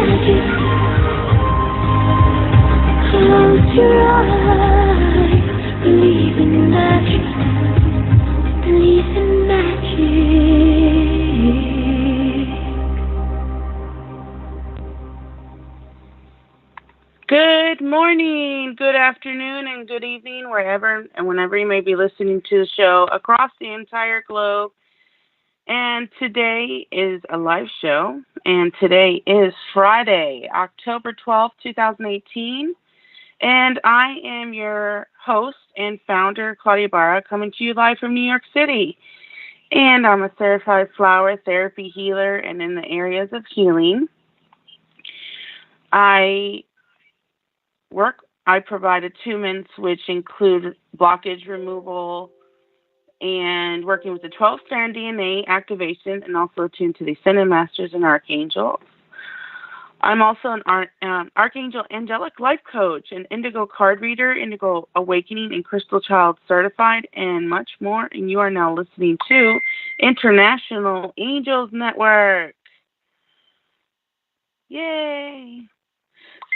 Close your eyes, believe in magic, believe in magic. Good morning, good afternoon, and good evening, wherever and whenever you may be listening to the show across the entire globe. And today is a live show, and today is Friday, October 12th, 2018. And I am your host and founder, Claudia Ibarra, coming to you live from New York City. And I'm a certified flower therapy healer, and in the areas of healing, I provide attunements which include blockage removal and working with the 12-strand DNA activation, and also attuned to the Ascended Masters and Archangels. I'm also an Archangel Angelic Life Coach, an Indigo Card Reader, Indigo Awakening, and Crystal Child Certified, and much more. And you are now listening to International Angels Network. Yay!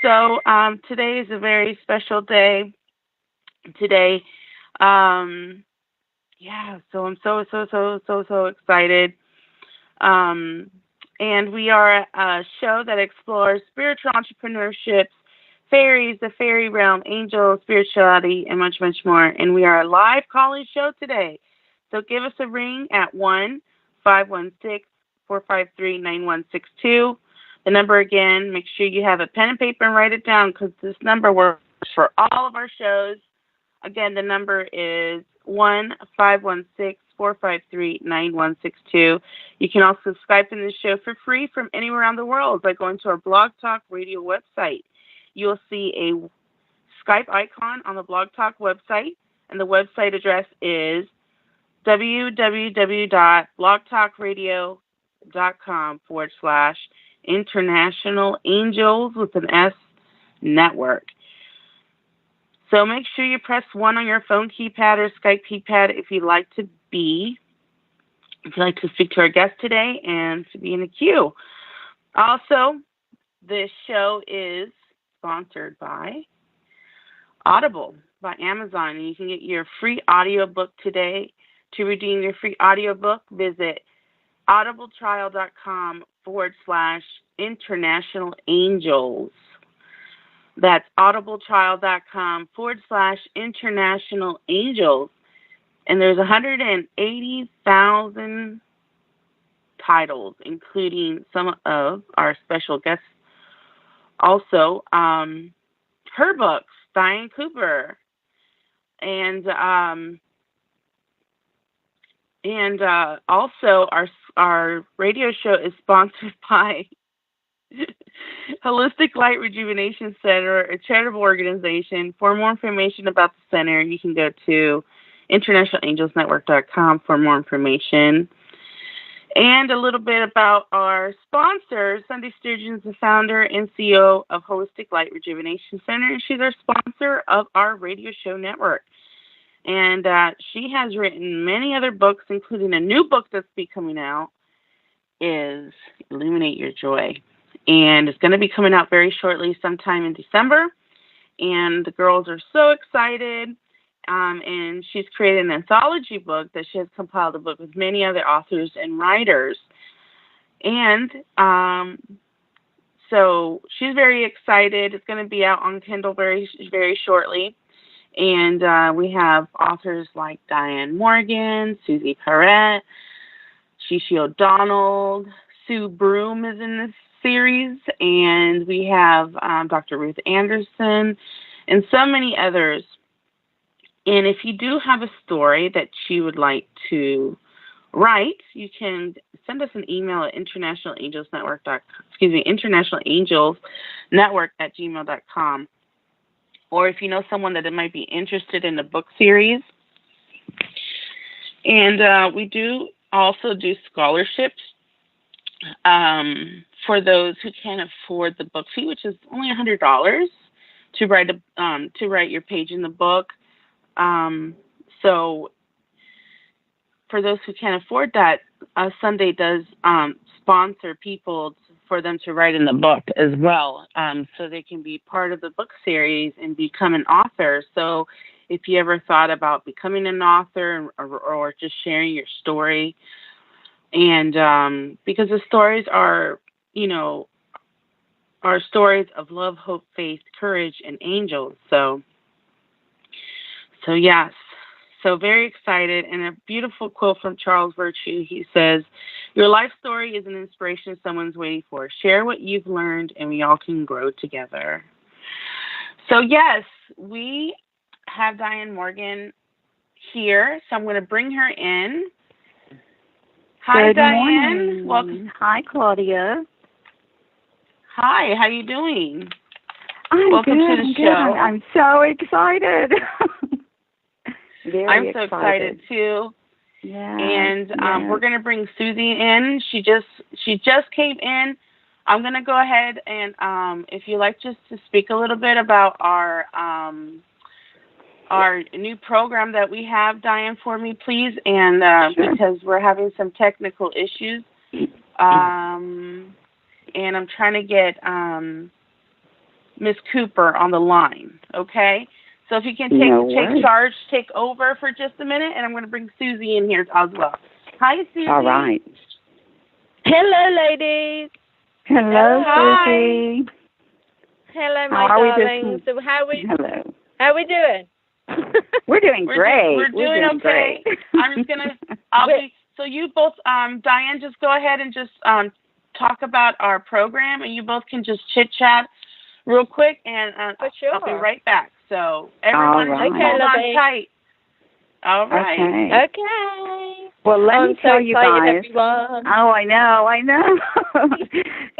So today is a very special day. Today, so I'm so excited. And we are a show that explores spiritual entrepreneurship, fairies, the fairy realm, angels, spirituality, and much, much more. And we are a live calling show today. So give us a ring at 1-516-453-9162. The number again, make sure you have a pen and paper and write it down, because this number works for all of our shows. Again, the number is 1-516-453-9162. You can also Skype in the show for free from anywhere around the world by going to our Blog Talk Radio website. You'll see a Skype icon on the Blog Talk website, and the website address is www.blogtalkradio.com/International Angels with an S Network. So make sure you press 1 on your phone keypad or Skype keypad if you'd like to speak to our guest today and to be in the queue. Also, this show is sponsored by Audible by Amazon. And you can get your free audiobook today. To redeem your free audiobook, visit audibletrial.com/International Angels. That's audibletrial.com/International Angels. And there's 180,000 titles, including some of our special guests. Also, her books, Dianne Cooper. And also our radio show is sponsored by Holistic Light Rejuvenation Center, a charitable organization. For more information about the center, you can go to internationalangelsnetwork.com for more information. And a little bit about our sponsor. Sunday Sturgeon is the founder and CEO of Holistic Light Rejuvenation Center, and she's our sponsor of our radio show network. And she has written many other books, including a new book that's be coming out, is Illuminate Your Joy. And it's going to be coming out very shortly, sometime in December. And the girls are so excited. And she's created an anthology book that she has compiled a book with many other authors and writers. And so she's very excited. It's going to be out on Kindle very, very shortly. And we have authors like Dianne Morgan, Suzi Parrett, Shishi O'Donnell, Sue Broom is in this series, and we have Dr. Ruth Anderson, and so many others. And if you do have a story that you would like to write, you can send us an email at internationalangelsnetwork@gmail.com. Or if you know someone that might be interested in the book series. And we do also do scholarships for those who can't afford the book fee, which is only $100 to write your page in the book. So for those who can't afford that, Sunday does sponsor people for them to write in the book as well, so they can be part of the book series and become an author. So if you ever thought about becoming an author or just sharing your story, and because the stories are, are stories of love, hope, faith, courage, and angels. So yes. So very excited, and a beautiful quote from Charles Virtue. He says, "Your life story is an inspiration someone's waiting for. Share what you've learned, and we all can grow together." So yes, we have Dianne Morgan here, so I'm going to bring her in. Hi, Good Dianne. Morning. Welcome. Hi, Claudia. Hi, how you doing? Welcome to the show. I'm so excited. I'm so excited too. Yeah. And we're going to bring Suzi in. She just came in. I'm going to go ahead and if you like just to speak a little bit about our new program that we have, Dianne, for me, please. And sure. Because we're having some technical issues, and I'm trying to get Miss Cooper on the line. Okay. So if you can take charge, take over for just a minute, and I'm going to bring Suzi in here as well. Hi, Suzi. All right. Hello, ladies. Hello, Hi. Suzi. Hello, my darlings. So how we doing? We're doing great. We're doing okay. Great. I'm just gonna. So you both, Dianne, just go ahead and just talk about our program, and you both can just chit chat real quick, and for sure. I'll be right back. So everyone, right. hold on tight. All right. Okay. Well, let me tell you guys. Everyone. Oh, I know.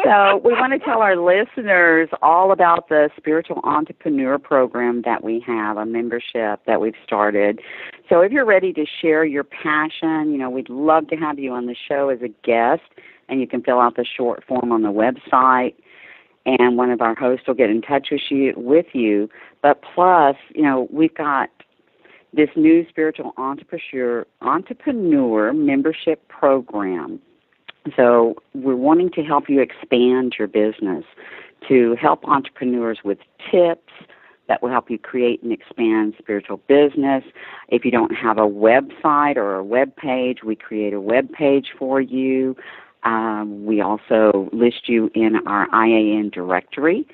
So we want to tell our listeners all about the Spiritual Entrepreneur Program that we have, a membership that we've started. So if you're ready to share your passion, we'd love to have you on the show as a guest, and you can fill out the short form on the website, and one of our hosts will get in touch with you. But plus, we've got this new Spiritual Entrepreneur Membership Program. So we're wanting to help you expand your business, to help entrepreneurs with tips that will help you create and expand spiritual business. If you don't have a website or a web page, we create a web page for you. We also list you in our IAN directory.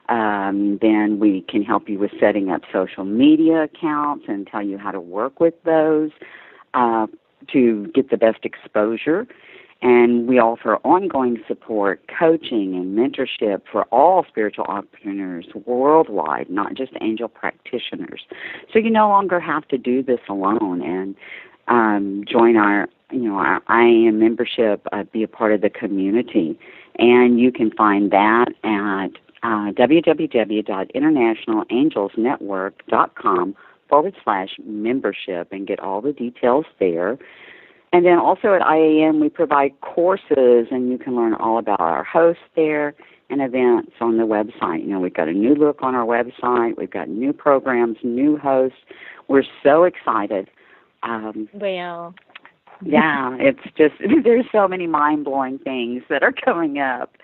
Then we can help you with setting up social media accounts and tell you how to work with those to get the best exposure. And we offer ongoing support, coaching, and mentorship for all spiritual entrepreneurs worldwide, not just angel practitioners. So you no longer have to do this alone, and join our IAM membership, be a part of the community. And you can find that at www.internationalangelsnetwork.com/membership and get all the details there. And then also at IAM, we provide courses, and you can learn all about our hosts there and events on the website. We've got a new look on our website. We've got new programs, new hosts. We're so excited. We are. Yeah, it's just, there's so many mind-blowing things that are coming up.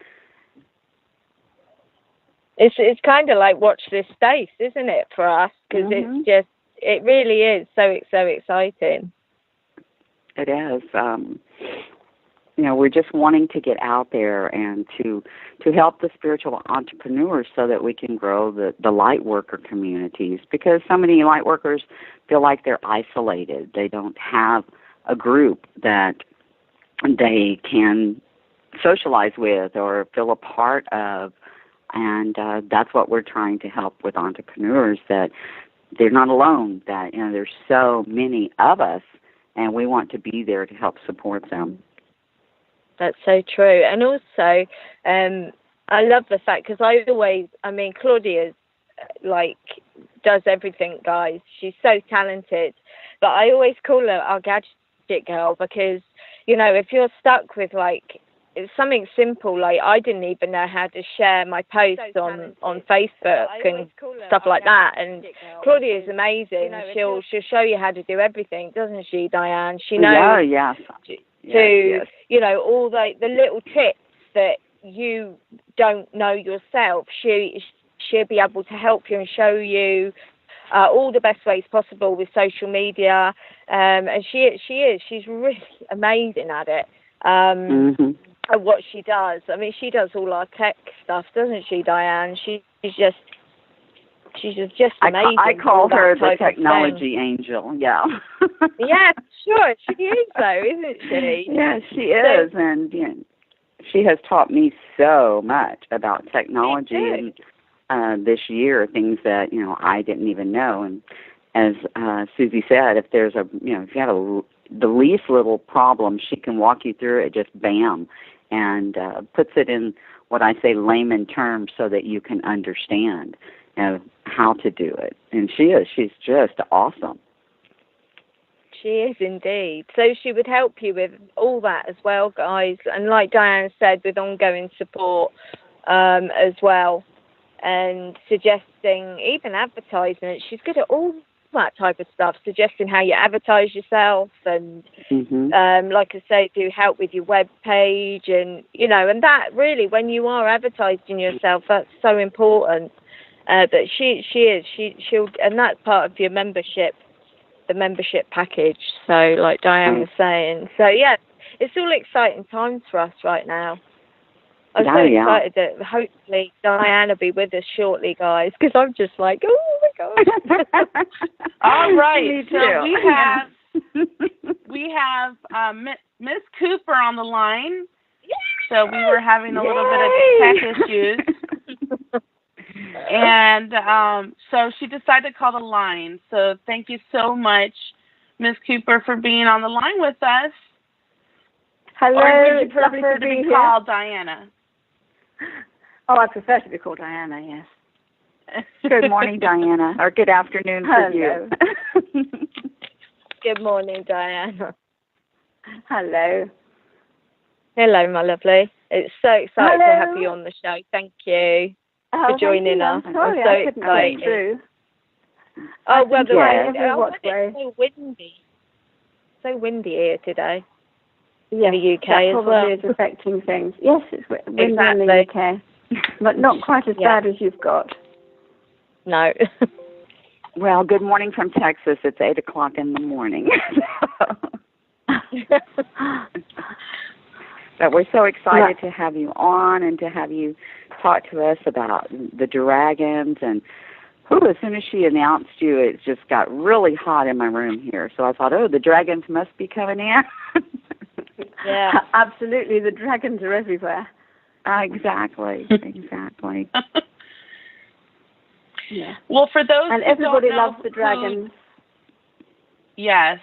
It's kind of like watch this space, isn't it, for us? Because it really is so exciting. It is. We're just wanting to get out there and to help the spiritual entrepreneurs so that we can grow the light worker communities, because so many light workers feel like they're isolated. They don't have a group that they can socialize with or feel a part of. And that's what we're trying to help with entrepreneurs, that they're not alone, that there's so many of us, and we want to be there to help support them. That's so true. And also, I love the fact, because Claudia's does everything, guys. She's so talented. But I always call her our gadget girl, because, if you're stuck with it's something simple, I didn't even know how to share my posts on Facebook and stuff like that. And Claudia is amazing. She'll show you how to do everything, doesn't she, Dianne? She knows. Yeah, yes. yes. You know, all the little tips that you don't know yourself. She'll be able to help you and show you all the best ways possible with social media. And she's really amazing at it. At what she does. I mean, she does all our tech stuff, doesn't she, Dianne? She's just amazing. I call her the technology angel. Yeah. Yeah, sure. She is, though, isn't she? Yeah, she is, and she has taught me so much about technology and this year, things that I didn't even know. And as Suzi said, if there's if you have the least little problem, she can walk you through it. Just bam, and puts it in what I say layman terms so that you can understand how to do it. And she's just awesome. She is indeed. So she would help you with all that as well, guys. And like Dianne said, with ongoing support as well, and suggesting even advertising. She's good at all that type of stuff, suggesting how you advertise yourself, and like I say, do help with your web page, and and that really, when you are advertising yourself, that's so important. But she'll, and that's part of your membership, the membership package. So like Dianne was saying, so yeah, it's all exciting times for us right now. I'm so excited that hopefully Dianne will be with us shortly, guys, because I'm just like, oh my gosh. All right, so we have Miss Cooper on the line. Yay! So we were having a little bit of tech issues, and so she decided to call the line. So thank you so much, Miss Cooper, for being on the line with us. Hello. Or would you prefer to be called Diana? Oh, I prefer to be called Diana, yes. Good morning, Diana, or good afternoon for you. Good morning, Diana. Hello. Hello, my lovely. It's so exciting to have you on the show. Thank you for joining us. I'm sorry, so I couldn't get through. Oh, well, it's so windy. So windy here today. Yes, in the UK that as probably well. is affecting things. Yes, it's windy Exactly. in the UK, but not quite as bad as you've got. No. Well, good morning from Texas. It's 8:00 in the morning. But we're so excited to have you on and to have you talk to us about the dragons. And as soon as she announced you, it just got really hot in my room here. So I thought, the dragons must be coming in. Yeah, absolutely. The dragons are everywhere. Exactly. Yeah. Well, for those and who everybody don't know loves the dragons. Yes,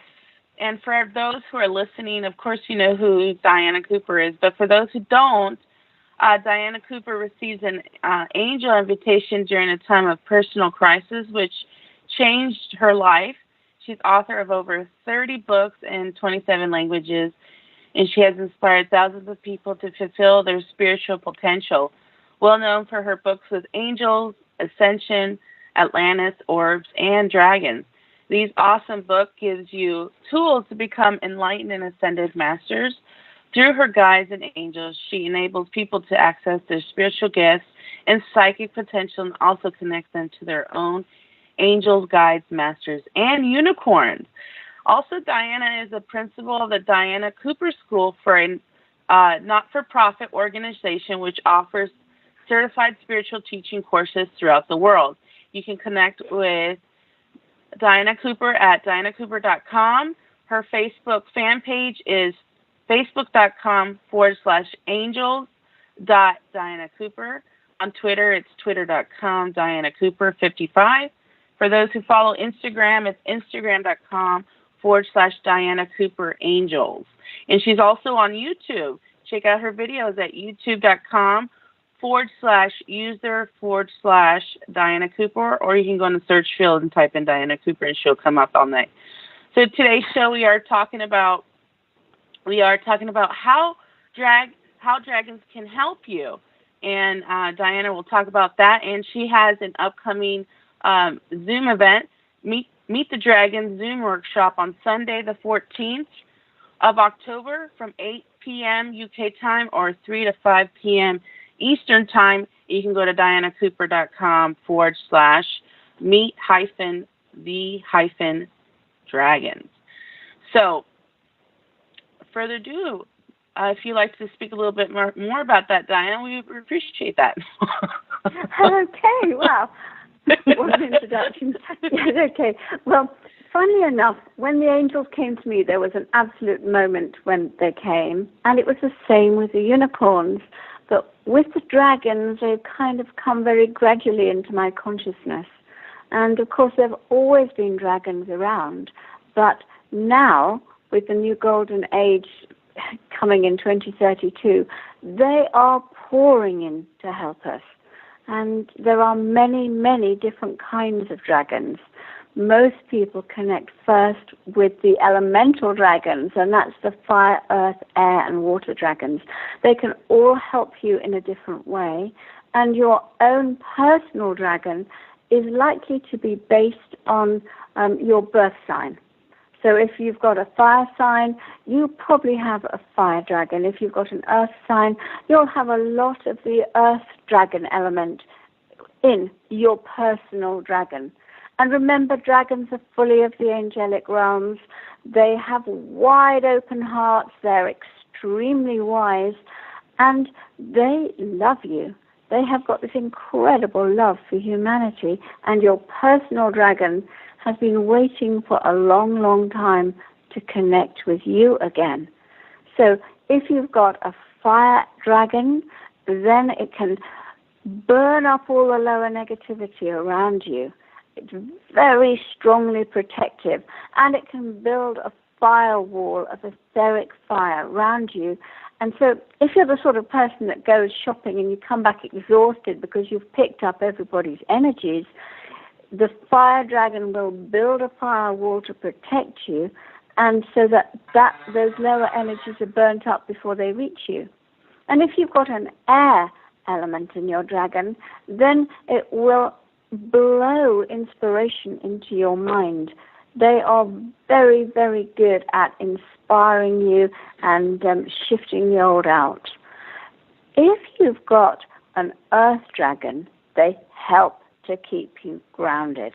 and for those who are listening, of course, you know who Diana Cooper is. But for those who don't, Diana Cooper receives an angel invitation during a time of personal crisis, which changed her life. She's author of over 30 books in 27 languages, and she has inspired thousands of people to fulfill their spiritual potential. Well known for her books with Angels, Ascension, Atlantis, Orbs, and Dragons. These awesome books gives you tools to become enlightened and ascended masters. Through her guides and angels, she enables people to access their spiritual gifts and psychic potential, and also connects them to their own angels, guides, masters, and unicorns. Also, Diana is a principal of the Diana Cooper School for a not-for-profit organization which offers certified spiritual teaching courses throughout the world. You can connect with Diana Cooper at dianacooper.com. Her Facebook fan page is facebook.com/angels.DianaCooper. On Twitter, it's twitter.com DianaCooper55. For those who follow Instagram, it's instagram.com/DianaCooperAngels. And she's also on YouTube. Check out her videos at youtube.com/user/Diana Cooper, or you can go in the search field and type in Diana Cooper and she'll come up all night. So today's show we are talking about how dragons can help you. And Diana will talk about that, and she has an upcoming Zoom event, Meet the Dragons Zoom workshop on Sunday the 14th of October from 8 p.m. UK time or 3 to 5 p.m. Eastern time. You can go to diannacooper.com/meet-the-dragons. So, further ado, if you'd like to speak a little bit more about that, Dianne, we would appreciate that. Okay, wow. What an introduction. Yes, okay. Well, funnily enough, when the angels came to me, there was an absolute moment when they came, and it was the same with the unicorns. But with the dragons, they've kind of come very gradually into my consciousness. And, of course, there have always been dragons around. But now, with the new golden age coming in 2032, they are pouring in to help us. And there are many, many different kinds of dragons. Most people connect first with the elemental dragons, and that's the fire, earth, air, and water dragons. They can all help you in a different way, and your own personal dragon is likely to be based on your birth sign. So if you've got a fire sign, you probably have a fire dragon. If you've got an earth sign, you'll have a lot of the earth dragon element in your personal dragon. And remember, dragons are fully of the angelic realms. They have wide open hearts. They're extremely wise. And they love you. They have got this incredible love for humanity. And your personal dragon has been waiting for a long, long time to connect with you again. So if you've got a fire dragon, then it can burn up all the lower negativity around you. It's very strongly protective, and it can build a firewall of etheric fire around you. And so if you're the sort of person that goes shopping and you come back exhausted because you've picked up everybody's energies, the fire dragon will build a firewall to protect you, and so that those lower energies are burnt up before they reach you. And if you've got an air element in your dragon, then it will blow inspiration into your mind. They are very, very good at inspiring you and shifting the old out. If you've got an earth dragon, they help to keep you grounded.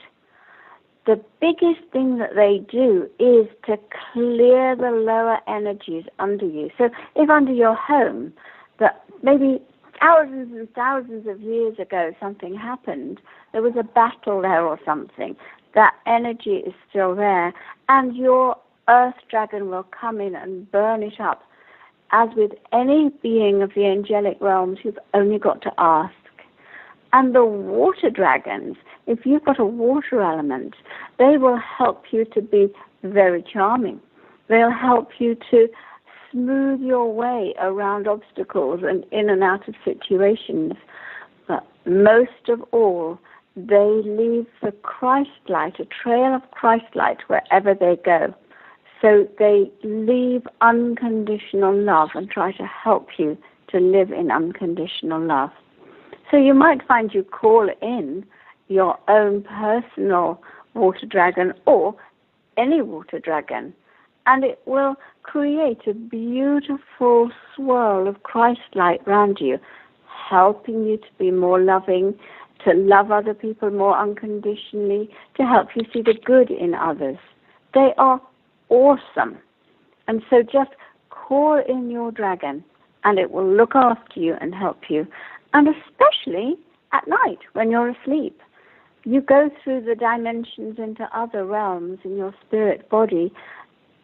The biggest thing that they do is to clear the lower energies under you. So if under your home, that maybe thousands and thousands of years ago something happened, there was a battle there or something, that energy is still there, and your earth dragon will come in and burn it up. As with any being of the angelic realms, you've only got to ask. And the water dragons, if you've got a water element, they will help you to be very charming. They'll help you to smooth your way around obstacles and in and out of situations. But most of all, they leave the Christ light, a trail of Christ light wherever they go. So they leave unconditional love and try to help you to live in unconditional love. So you might find you call in your own personal water dragon or any water dragon, and it will create a beautiful swirl of Christ light around you, helping you to be more loving, to love other people more unconditionally, to help you see the good in others. They are awesome. And so just call in your dragon, and it will look after you and help you. And especially at night when you're asleep. You go through the dimensions into other realms in your spirit body,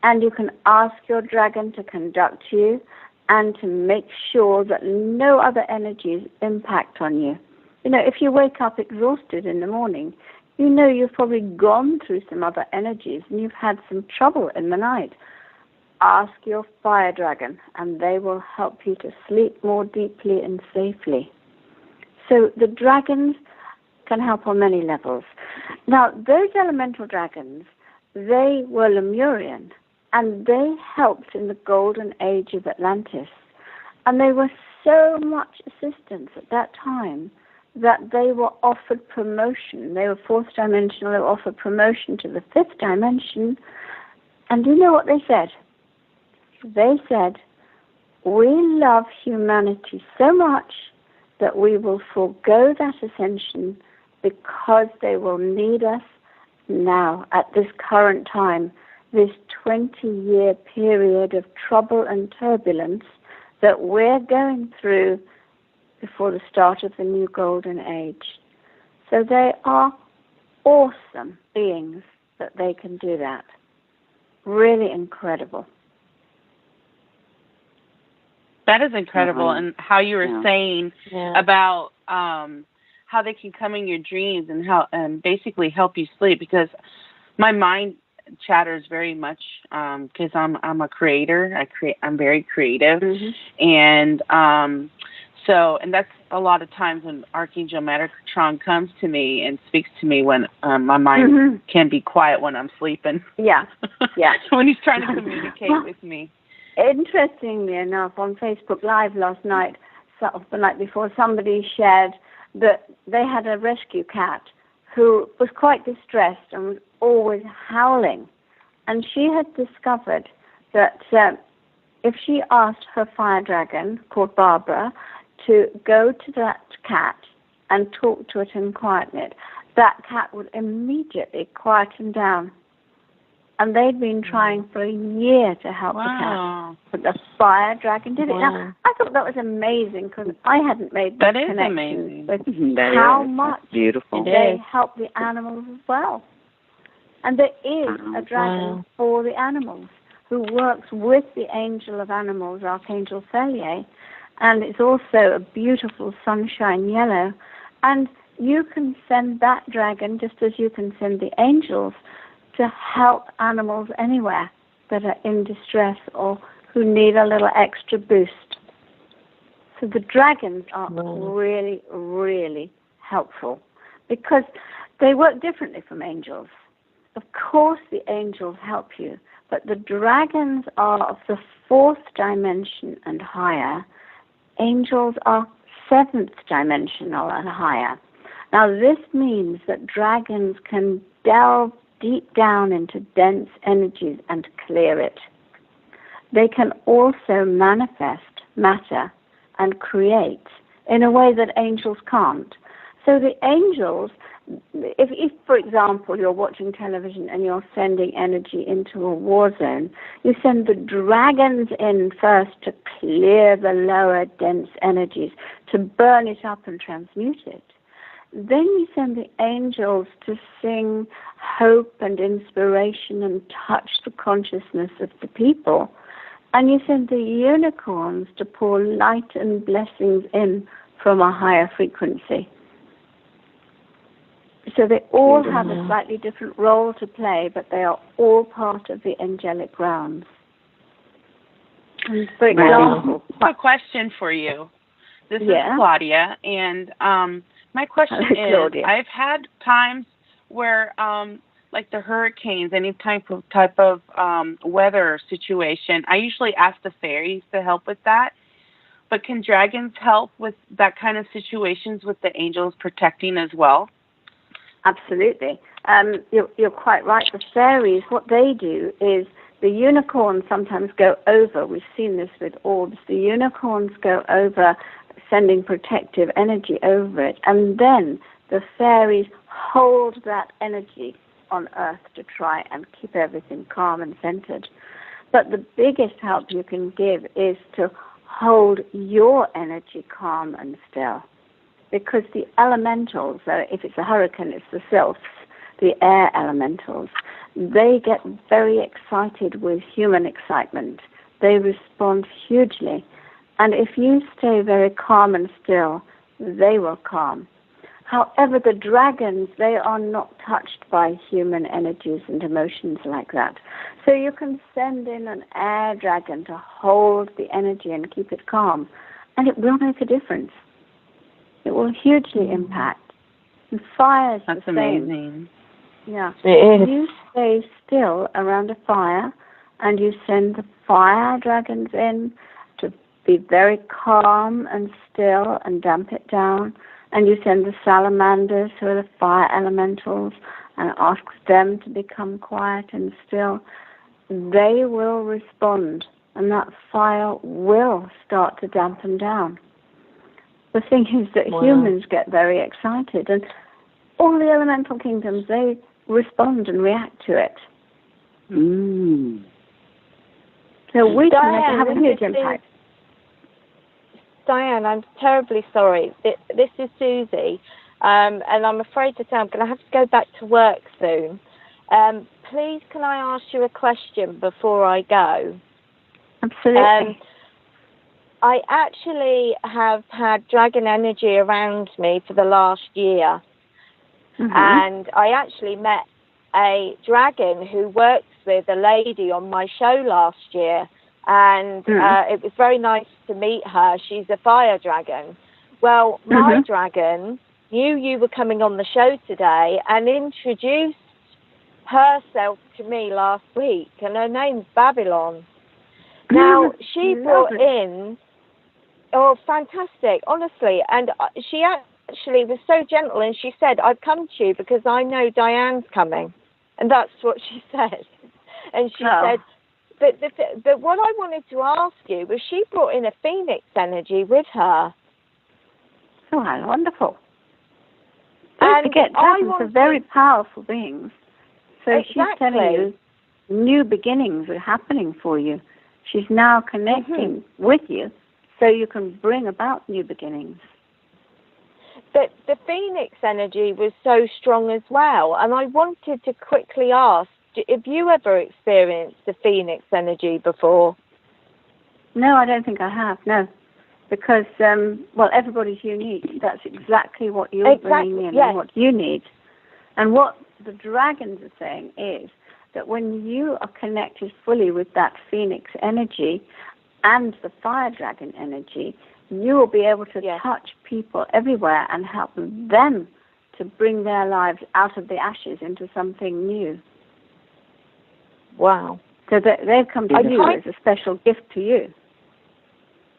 and you can ask your dragon to conduct you and to make sure that no other energies impact on you. You know, if you wake up exhausted in the morning, you know you've probably gone through some other energies and you've had some trouble in the night. Ask your fire dragon, and they will help you to sleep more deeply and safely. So the dragons can help on many levels. Now, those elemental dragons, they were Lemurian, and they helped in the golden age of Atlantis. And they were so much assistance at that time that they were offered promotion. They were fourth dimensional, they were offered promotion to the fifth dimension. And do you know what they said? they said, we love humanity so much that we will forego that ascension because they will need us now, at this current time, this 20-year period of trouble and turbulence that we're going through before the start of the new golden age. So they are awesome beings that they can do that. Really incredible. That is incredible. And how you were saying about how they can come in your dreams and how basically help you sleep, because my mind chatters very much because I'm a creator. I'm very creative, and and that's a lot of times when Archangel Metatron comes to me and speaks to me when my mind can be quiet when I'm sleeping. Yeah. When he's trying to communicate with me. Interestingly enough, on Facebook Live last night, the night before, somebody shared that they had a rescue cat who was quite distressed and was always howling. And she had discovered that if she asked her fire dragon, called Barbara, to go to that cat and talk to it and quieten it, that cat would immediately quieten down. And they'd been trying for a year to help the cat. But the fire dragon did it. Now, I thought that was amazing because I hadn't made that connection with how much they help the animals as well. And there is a dragon for the animals who works with the angel of animals, Archangel Felier, and it's also a beautiful sunshine yellow. And you can send that dragon just as you can send the angels to help animals anywhere that are in distress or who need a little extra boost. So the dragons are really, really helpful because they work differently from angels. Of course the angels help you, but the dragons are of the 4th dimension and higher. Angels are 7th dimensional and higher. Now this means that dragons can delve deep down into dense energies and clear it. They can also manifest matter and create in a way that angels can't. So the angels, if for example, you're watching television and you're sending energy into a war zone, you send the dragons in first to clear the lower dense energies, to burn it up and transmute it. Then you send the angels to sing hope and inspiration and touch the consciousness of the people. And you send the unicorns to pour light and blessings in from a higher frequency. So they all have a slightly different role to play, but they are all part of the angelic realms. And for example, a question for you. This is Claudia, and my question is, Claudia. I've had times where, like the hurricanes, any type of weather situation, I usually ask the fairies to help with that. But can dragons help with that kind of situations with the angels protecting as well? Absolutely. You're quite right. The fairies, what they do is the unicorns sometimes go over. We've seen this with orbs. The unicorns go over, sending protective energy over it. And then the fairies hold that energy on Earth to try and keep everything calm and centered. But the biggest help you can give is to hold your energy calm and still. Because the elementals, if it's a hurricane, it's the sylphs, the air elementals, they get very excited with human excitement. They respond hugely. And if you stay very calm and still, they will calm. However, the dragons, they are not touched by human energies and emotions like that. So you can send in an air dragon to hold the energy and keep it calm, and it will make a difference. It will hugely impact. And fire is the same. That's amazing. Yeah. If you stay still around a fire and you send the fire dragons in to be very calm and still and damp it down, and you send the salamanders, who are the fire elementals, and ask them to become quiet and still, they will respond and that fire will start to dampen down. The thing is that humans get very excited, and all the elemental kingdoms, they respond and react to it. So we can have a huge impact. Dianne, I'm terribly sorry. This is Suzi, and I'm afraid to say I'm going to have to go back to work soon. Please, can I ask you a question before I go? Absolutely. I actually have had dragon energy around me for the last year. And I actually met a dragon who works with a lady on my show last year. And it was very nice to meet her. She's a fire dragon. Well, my dragon knew you were coming on the show today and introduced herself to me last week. And her name's Babylon. Now, she brought in... Oh, fantastic, honestly. And she actually was so gentle, and she said, I've come to you because I know Dianne's coming. And that's what she said. And she said, but what I wanted to ask you was she brought in a phoenix energy with her. Oh, how wonderful. Don't forget, dragons are very powerful beings. So she's telling you new beginnings are happening for you. She's now connecting with you, so you can bring about new beginnings. But the phoenix energy was so strong as well. And I wanted to quickly ask, have you ever experienced the phoenix energy before? No, I don't think I have, no. Because, everybody's unique. That's exactly what you're bringing in and what you need. And what the dragons are saying is that when you are connected fully with that phoenix energy and the fire dragon energy, you will be able to touch people everywhere and help them to bring their lives out of the ashes into something new. Wow. So they've come to you as a special gift to you.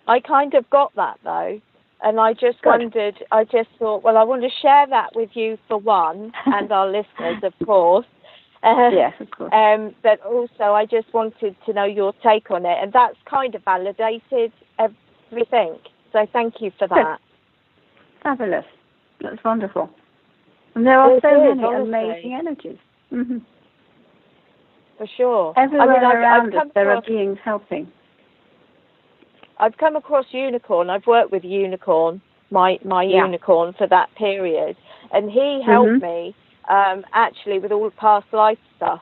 I kind of got that, though. And I just wondered, I just thought, well, I want to share that with you for one, and our listeners, of course. Yes, of course. But also, I just wanted to know your take on it. And that's kind of validated everything. So thank you for that. Fabulous. That's wonderful. And there are so many amazing energies. Mm-hmm. For sure. Everywhere around us, there are beings helping. I've come across Unicorn. I've worked with Unicorn, my Unicorn, for that period. And he helped me, actually, with all the past life stuff.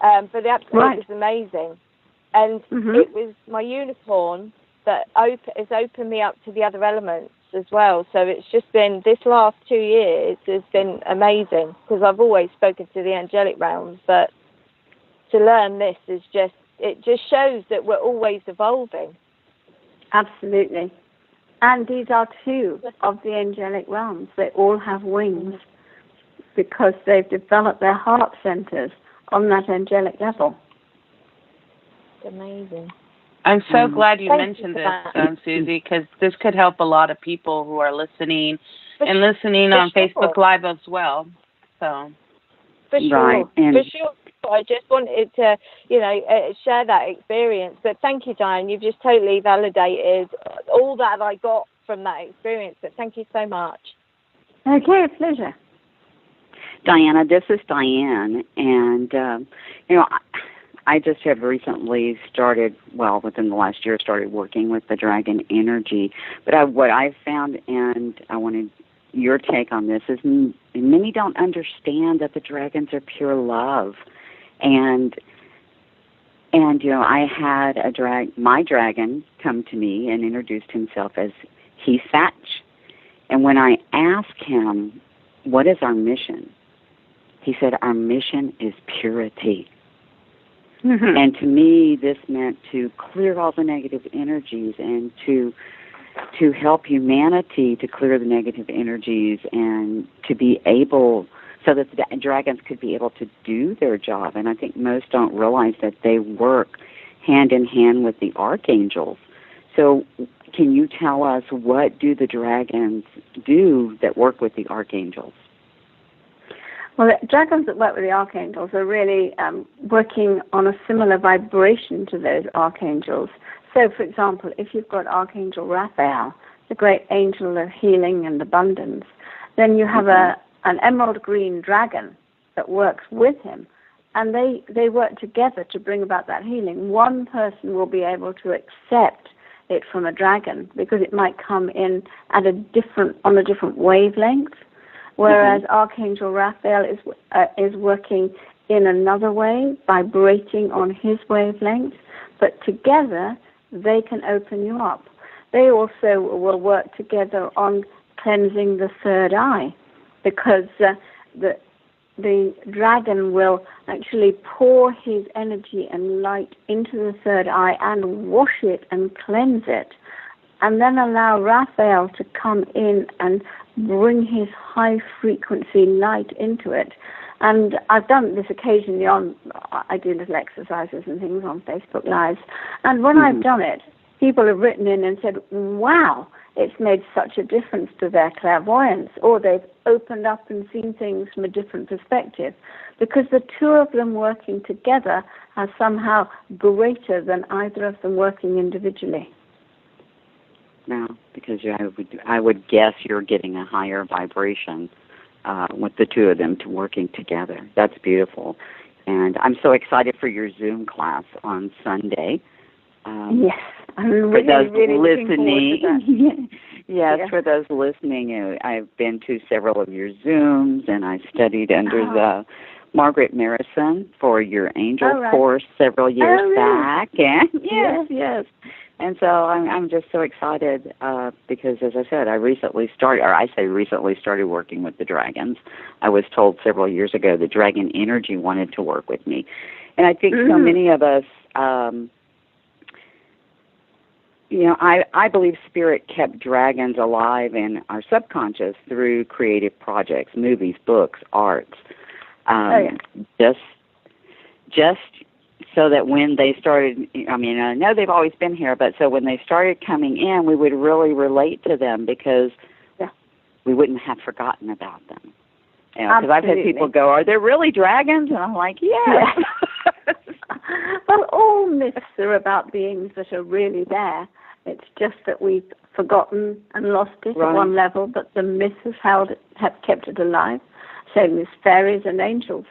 But it was amazing. And it was my Unicorn that has opened me up to the other elements as well. So it's just been, this last 2 years has been amazing, because I've always spoken to the angelic realms, but to learn this is just, it just shows that we're always evolving. Absolutely. And these are two of the angelic realms. They all have wings because they've developed their heart centers on that angelic level. It's amazing. I'm so glad you mentioned this, Suzi, because this could help a lot of people who are listening and listening on Facebook Live as well. So, for sure, for sure. I just wanted to, share that experience. But thank you, Dianne. You've just totally validated all that I got from that experience. But thank you so much. Okay, pleasure. Diana, this is Dianne, and I just have recently started, within the last year, started working with the dragon energy. But what I've found, and I wanted your take on this, is many don't understand that the dragons are pure love. And I had my dragon come to me and introduced himself as He Thatch. And when I asked him, what is our mission? He said, our mission is purity. Mm-hmm. And to me, this meant to clear all the negative energies and to help humanity to clear the negative energies and to be able, so that the dragons could be able to do their job. And I think most don't realize that they work hand in hand with the archangels. So can you tell us, what do the dragons do that work with the archangels? Well, the dragons that work with the archangels are really working on a similar vibration to those archangels. So, for example, if you've got Archangel Raphael, the great angel of healing and abundance, then you have an emerald green dragon that works with him, and they work together to bring about that healing. One person will be able to accept it from a dragon because it might come in at on a different wavelength, whereas Archangel Raphael is working in another way, vibrating on his wavelength, but together they can open you up. They also will work together on cleansing the third eye, because the dragon will actually pour his energy and light into the third eye and wash it and cleanse it, and then allow Raphael to come in and bring his high-frequency light into it. And I've done this occasionally I do little exercises and things on Facebook Lives, and when I've done it, people have written in and said, wow, it's made such a difference to their clairvoyance, or they've opened up and seen things from a different perspective, because the two of them working together are somehow greater than either of them working individually. No, because I would guess you're getting a higher vibration with the two of them working together. That's beautiful. And I'm so excited for your Zoom class on Sunday. Yes, I'm really, really looking forward to that. Yes, for those listening, I've been to several of your Zooms, and I studied under the Margaret Marison for your angel course several years back. And yes. And so I'm just so excited because, as I said, I recently started working with the dragons. I was told several years ago the dragon energy wanted to work with me. And I think so many of us, I believe Spirit kept dragons alive in our subconscious through creative projects, movies, books, arts. Just so that when they started, I know they've always been here, but so when they started coming in, we would really relate to them because we wouldn't have forgotten about them. Because I've had people go, are there really dragons? And I'm like, yes. Well, all myths are about beings that are really there. It's just that we've forgotten and lost it at one level, but the myth have kept it alive. Same as fairies and angels.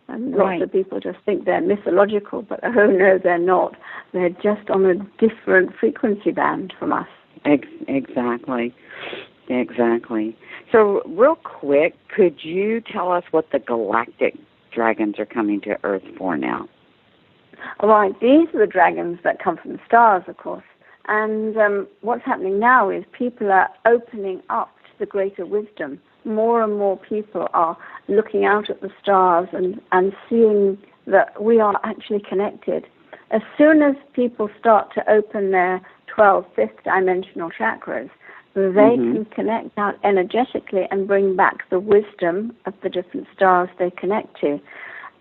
And lots of people just think they're mythological, but oh no, they're not. They're just on a different frequency band from us. Exactly. So real quick, could you tell us what the galactic dragons are coming to Earth for now? All right, these are the dragons that come from the stars, of course. And what's happening now is people are opening up to the greater wisdom. More and more people are looking out at the stars and seeing that we are actually connected. As soon as people start to open their 12 fifth-dimensional chakras, they can connect out energetically and bring back the wisdom of the different stars they connect to.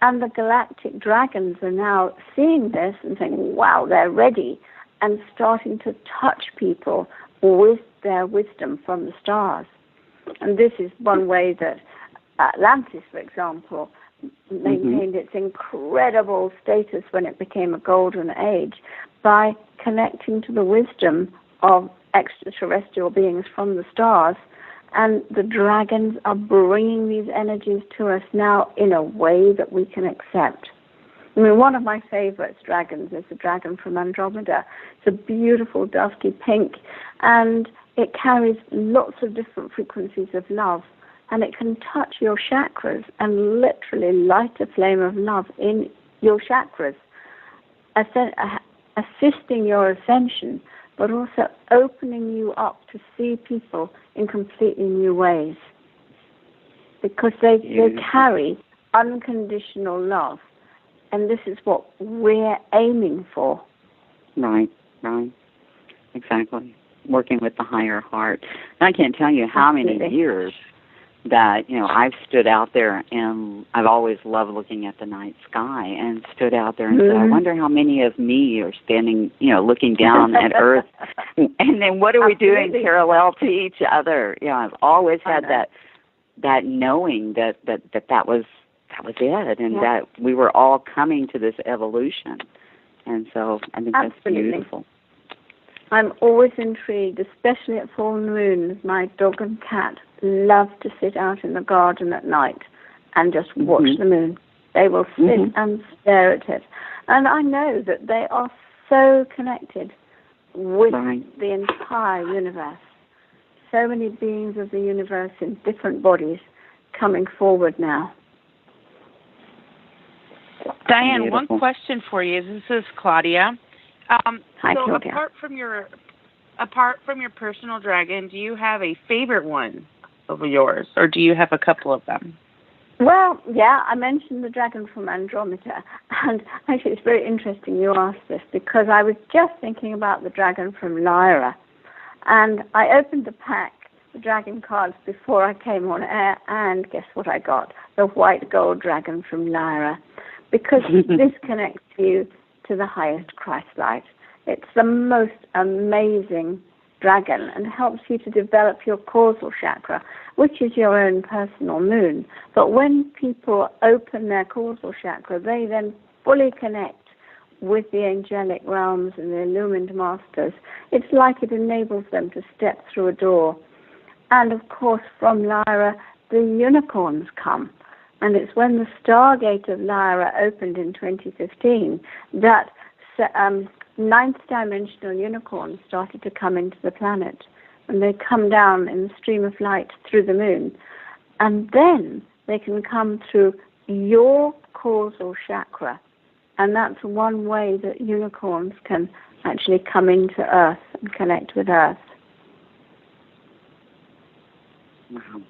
And the galactic dragons are now seeing this and saying, wow, they're ready, and starting to touch people with their wisdom from the stars. And this is one way that Atlantis, for example, maintained its incredible status when it became a golden age by connecting to the wisdom of extraterrestrial beings from the stars. And the dragons are bringing these energies to us now in a way that we can accept. One of my favorites dragons is the dragon from Andromeda. It's a beautiful dusky pink, and it carries lots of different frequencies of love, and it can touch your chakras and literally light a flame of love in your chakras, assisting your ascension, but also opening you up to see people in completely new ways, because they carry unconditional love, and this is what we're aiming for. Right, exactly. Working with the higher heart. And I can't tell you how many years that, I've stood out there, and I've always loved looking at the night sky, and stood out there and said, I wonder how many of me are standing, looking down at Earth, and then what are we doing parallel to each other? I've always had that knowing that was it, and that we were all coming to this evolution. And so I think that's beautiful. I'm always intrigued, especially at full moon. My dog and cat love to sit out in the garden at night and just watch the moon. They will sit and stare at it. And I know that they are so connected with the entire universe. So many beings of the universe in different bodies coming forward now. Dianne, Beautiful. one question for you. This is Claudia. Hi, so Claudia. apart from your personal dragon, do you have a favorite one of yours, or do you have a couple of them? Well, yeah, I mentioned the dragon from Andromeda, and actually it's very interesting you asked this, because I was just thinking about the dragon from Lyra, and I opened the pack, the dragon cards, before I came on air, and guess what I got? The white gold dragon from Lyra, because this connects you to the highest Christ light. It's the most amazing dragon and helps you to develop your causal chakra, which is your own personal moon. But when people open their causal chakra, they then fully connect with the angelic realms and the illumined masters. It's like it enables them to step through a door. And of course, from Lyra, the unicorns come. And it's when the Stargate of Lyra opened in 2015 that ninth dimensional unicorns started to come into the planet. And they come down in the stream of light through the moon. And then they can come through your causal chakra. And that's one way that unicorns can actually come into Earth and connect with Earth. Wow.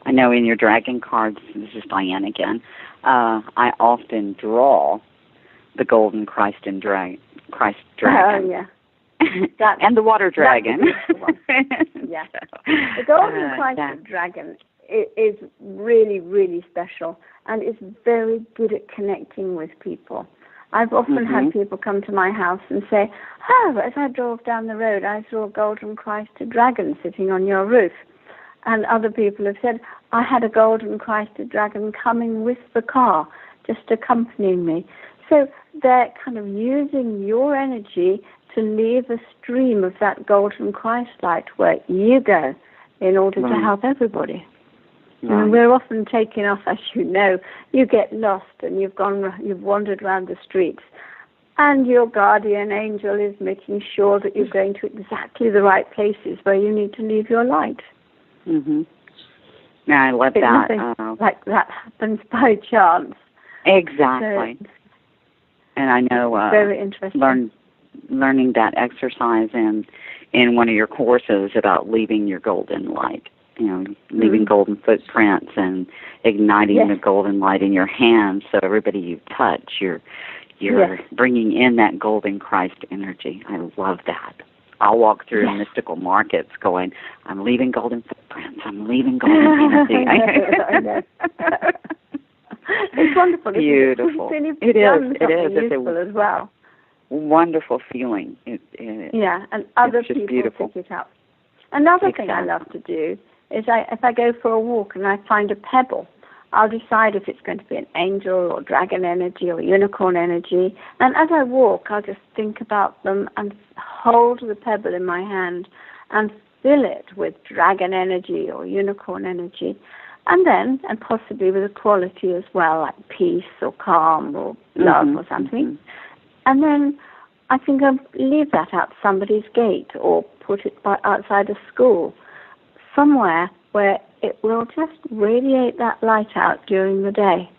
I know in your dragon cards, this is Dianne again, I often draw the golden Christ dragon. Oh, yeah. And the water dragon. Yeah. The golden Christ dragon is really, really special and is very good at connecting with people. I've often had people come to my house and say, oh, as I drove down the road, I saw a golden Christ dragon sitting on your roof. And other people have said, I had a golden Christ dragon coming with the car, just accompanying me. So they're kind of using your energy to leave a stream of that golden Christ light where you go in order to help everybody. And we're often taken off, as you know. You get lost and you've wandered around the streets, and your guardian angel is making sure that you're going to exactly the right places where you need to leave your light. Yeah, I love that. Nothing like that happens by chance. Exactly. So, and I know very interesting. Learning that exercise in one of your courses about leaving your golden light. You know, leaving golden footprints and igniting the golden light in your hands. So everybody you touch, you're bringing in that golden Christ energy. I love that. I'll walk through mystical markets going, I'm leaving golden footprints. I'm leaving golden energy. I know. It's wonderful. Beautiful. It is. It's useful as well. Wonderful feeling. And other people beautiful. pick it up. Another thing I love to do is if I go for a walk and I find a pebble, I'll decide if it's going to be an angel or dragon energy or unicorn energy. And as I walk, I'll just think about them and hold the pebble in my hand and fill it with dragon energy or unicorn energy. And then, and possibly with a quality as well, like peace or calm or love or something. And then I think I'll leave that at somebody's gate or put it outside a school, somewhere where it will just radiate that light out during the day.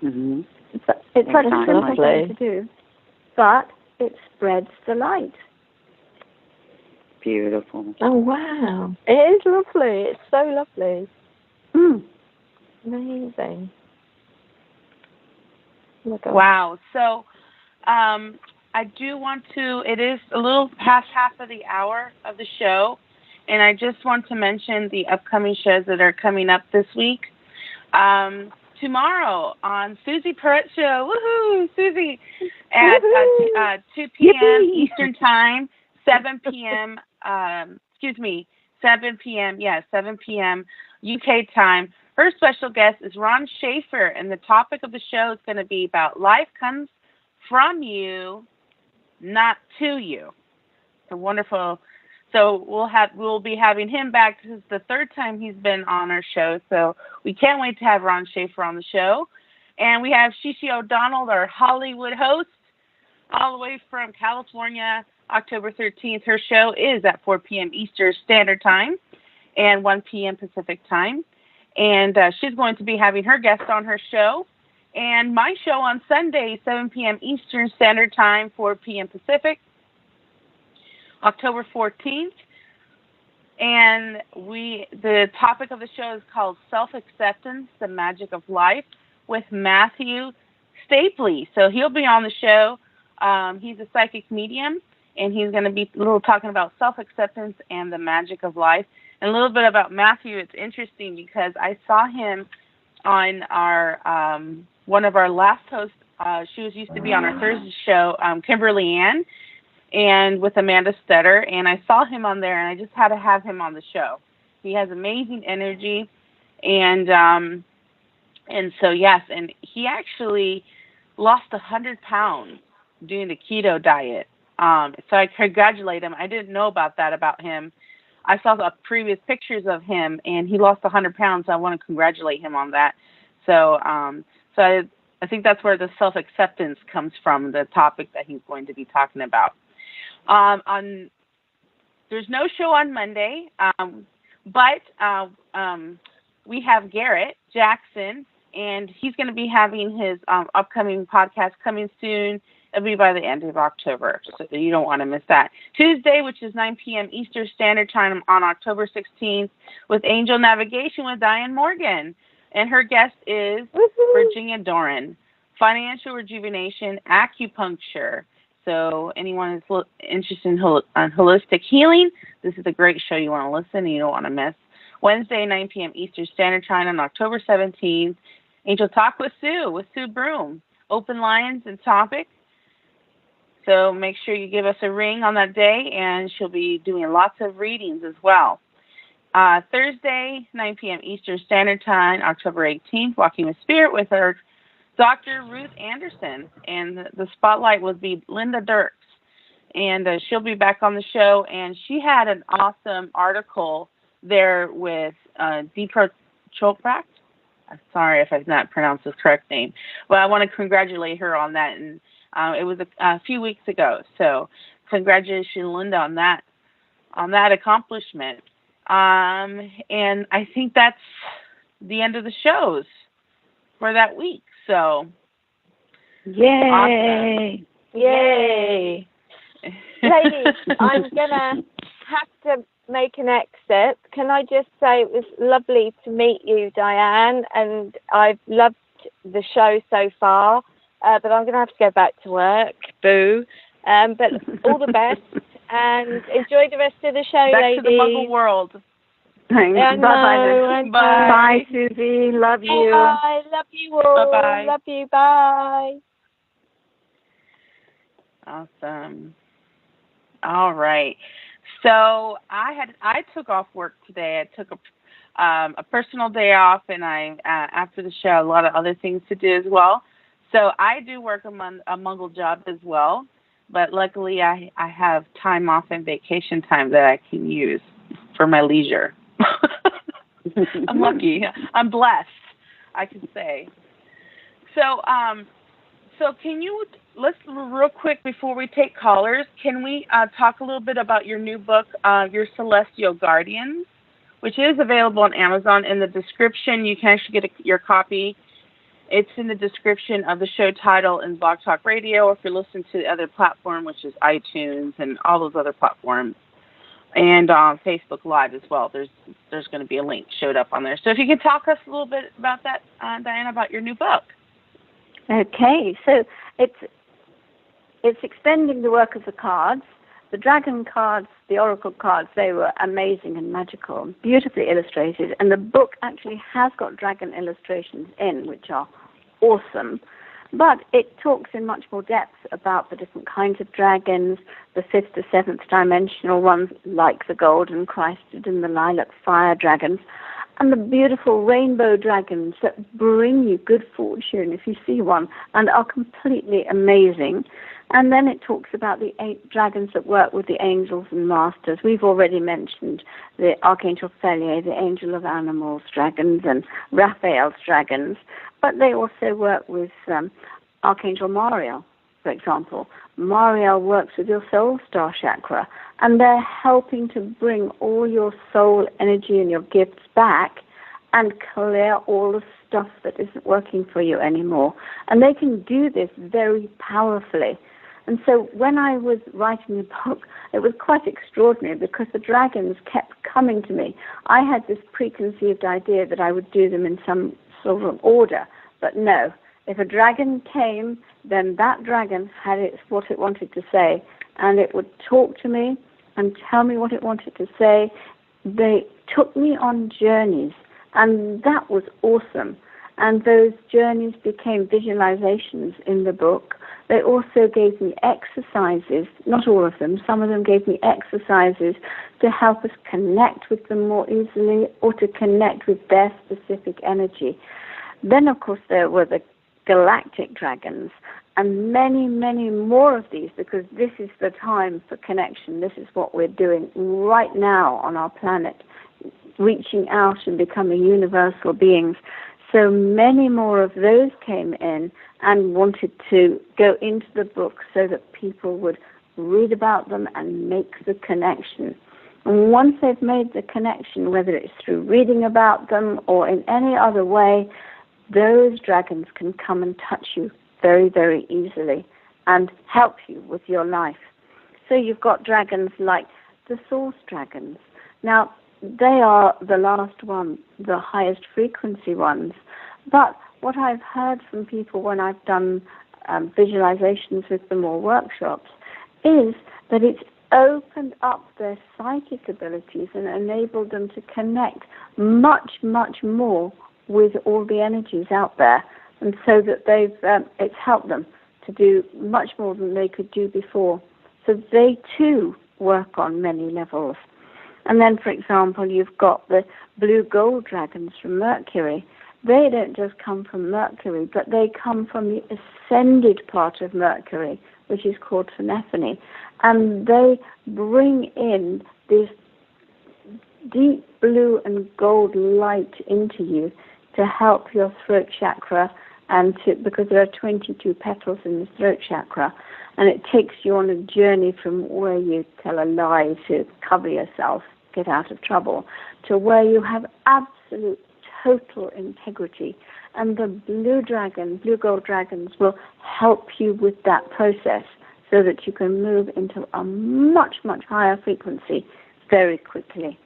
It's such a simple thing to do, but it spreads the light. Beautiful. Oh, wow. It is lovely. It's so lovely. Amazing. Wow. So I do want to, it is a little past half of the hour of the show, and I just want to mention the upcoming shows that are coming up this week. Tomorrow on Suzi Parrett Show, woohoo, Suzi, at 2 p.m. Eastern Time, 7 p.m., 7 p.m. Yeah, 7 p.m. UK time. Her special guest is Ron Schaefer, and the topic of the show is going to be about life comes from you, not to you. So wonderful. So we'll be having him back. This is the third time he's been on our show, so we can't wait to have Ron Schaefer on the show. And we have Shishi O'Donnell, our Hollywood host, all the way from California, October 13th. Her show is at 4 p.m. Eastern Standard Time and 1 p.m. Pacific Time. And she's going to be having her guest on her show. And my show on Sunday, 7 p.m. Eastern Standard Time, 4 p.m. Pacific, October 14th. And the topic of the show is called Self-Acceptance, the Magic of Life, with Matthew Stapley. So he'll be on the show. He's a psychic medium, and he's going to be talking about self-acceptance and the magic of life. And a little bit about Matthew. It's interesting because I saw him on our one of our last hosts. She used to be on our Thursday show, Kimberly Ann, and with Amanda Stetter. And I saw him on there, and I just had to have him on the show. He has amazing energy, and so yes, and he actually lost 100 pounds doing the keto diet. So I congratulate him. I didn't know about that about him. I saw the previous pictures of him, and he lost 100 pounds. So I want to congratulate him on that. So I think that's where the self-acceptance comes from, the topic that he's going to be talking about. There's no show on Monday, but we have Garrett Jackson, and he's going to be having his upcoming podcast coming soon. It'll be by the end of October, so you don't want to miss that. Tuesday, which is 9 p.m. Eastern Standard Time on October 16th, with Angel Navigation with Dianne Morgan. And her guest is Virginia Doran, financial rejuvenation, acupuncture. So anyone who's interested in holistic healing, this is a great show you want to listen and you don't want to miss. Wednesday, 9 p.m. Eastern Standard Time on October 17th, Angel Talk with Sue Broom. Open lines and topic. So make sure you give us a ring on that day, and she'll be doing lots of readings as well. Thursday, 9 p.m. Eastern Standard Time, October 18th, Walking with Spirit with her Dr. Ruth Anderson, and the spotlight will be Linda Dirks. And she'll be back on the show, and she had an awesome article there with Deepa Chopra. Sorry if I've not pronounced his correct name, but I want to congratulate her on that. And it was a few weeks ago, so congratulations, Linda, on that accomplishment. And I think that's the end of the shows for that week. So, yay! Awesome. Yay! Ladies, I'm gonna have to make an exit. Can I just say it was lovely to meet you, Dianne, and I've loved the show so far. But I'm going to have to go back to work. Boo. But all the best, and enjoy the rest of the show, ladies. Back to the Muggle world. Thanks. Bye-bye. Bye. Bye, Susie. Love you. Bye. Love you all. Bye-bye. Love you. Bye. Awesome. All right. So I took off work today. I took a personal day off, and I after the show, a lot of other things to do as well. So I do work a Muggle job as well, but luckily I have time off and vacation time that I can use for my leisure. I'm lucky. I'm blessed, I can say. So let's real quick before we take callers, can we talk a little bit about your new book, Your Celestial Guardians, which is available on Amazon. In the description, you can actually get your copy. It's in the description of the show title in Blog Talk Radio, or if you're listening to the other platform, which is iTunes and all those other platforms, and on Facebook Live as well. There's going to be a link showed up on there. So if you could talk us a little bit about that, Dianne, about your new book. Okay, so it's extending the work of the cards. The dragon cards, the oracle cards, they were amazing and magical, beautifully illustrated. And the book actually has got dragon illustrations in, which are awesome. But it talks in much more depth about the different kinds of dragons, the 5th to 7th dimensional ones like the golden crested and the lilac fire dragons, and the beautiful rainbow dragons that bring you good fortune if you see one and are completely amazing. And then it talks about the 8 dragons that work with the angels and masters. We've already mentioned the Archangel Felier, the angel of animals dragons, and Raphael's dragons. But they also work with Archangel Mariel, for example. Mariel works with your soul star chakra, and they're helping to bring all your soul energy and your gifts back and clear all the stuff that isn't working for you anymore. And they can do this very powerfully. And so when I was writing the book, it was quite extraordinary because the dragons kept coming to me. I had this preconceived idea that I would do them in some sort of order, but no. If a dragon came, then that dragon had what it wanted to say, and it would talk to me and tell me what it wanted to say. They took me on journeys, and that was awesome. And those journeys became visualizations in the book. They also gave me exercises, not all of them, some of them gave me exercises to help us connect with them more easily or to connect with their specific energy. Then, of course, there were the galactic dragons, and many, many more of these, because this is the time for connection. This is what we're doing right now on our planet, reaching out and becoming universal beings. So many more of those came in and wanted to go into the book so that people would read about them and make the connection. And once they've made the connection, whether it's through reading about them or in any other way, those dragons can come and touch you very, very easily and help you with your life. So you've got dragons like the source dragons. Now, they are the last one, the highest frequency ones. But what I've heard from people when I've done visualizations with them or workshops is that it's opened up their psychic abilities and enabled them to connect much, much more with all the energies out there, and so that it's helped them to do much more than they could do before. So they too work on many levels. And then, for example, you've got the blue gold dragons from Mercury. They don't just come from Mercury, but they come from the ascended part of Mercury, which is called Phonephany. And they bring in this deep blue and gold light into you to help your throat chakra, and because there are 22 petals in the throat chakra, and it takes you on a journey from where you tell a lie to cover yourself, get out of trouble, to where you have absolute total integrity. And the blue gold dragons will help you with that process so that you can move into a much, much higher frequency very quickly.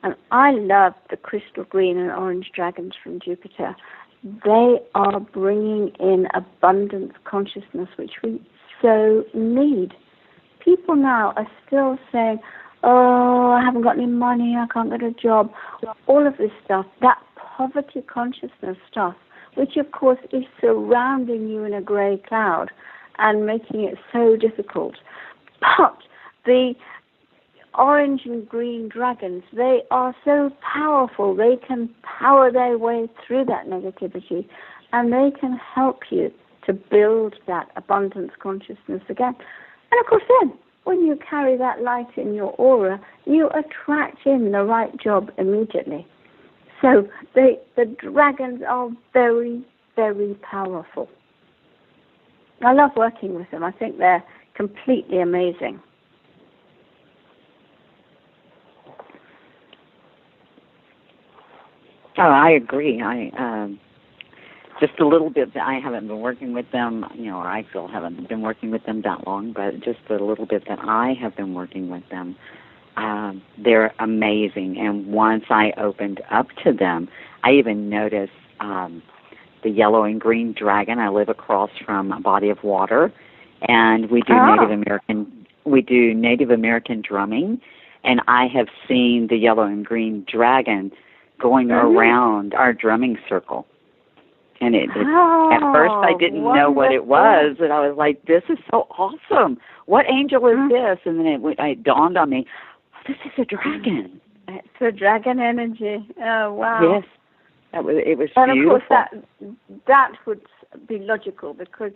And I love the crystal green and orange dragons from Jupiter. They are bringing in abundance consciousness, which we so need. People now are still saying, oh, I haven't got any money, I can't get a job. All of this stuff, that poverty consciousness stuff, which of course is surrounding you in a grey cloud and making it so difficult. But the orange and green dragons, they are so powerful. They can power their way through that negativity, and they can help you to build that abundance consciousness again. And of course then, when you carry that light in your aura, you attract in the right job immediately. So the dragons are very, very powerful. I love working with them. I think they're completely amazing. Oh, I agree. Just a little bit. I haven't been working with them, or I still haven't been working with them that long, but just a little bit that I have been working with them, they're amazing. And once I opened up to them, I even noticed the yellow and green dragon. I live across from a body of water, and we do Native American drumming, and I have seen the yellow and green dragon going around our drumming circle. And at first I didn't know what it was, and I was like, this is so awesome. What angel is this? And then it dawned on me, oh, this is a dragon. It's a dragon energy. Oh, wow. Yes. It was and beautiful. Of course, that would be logical because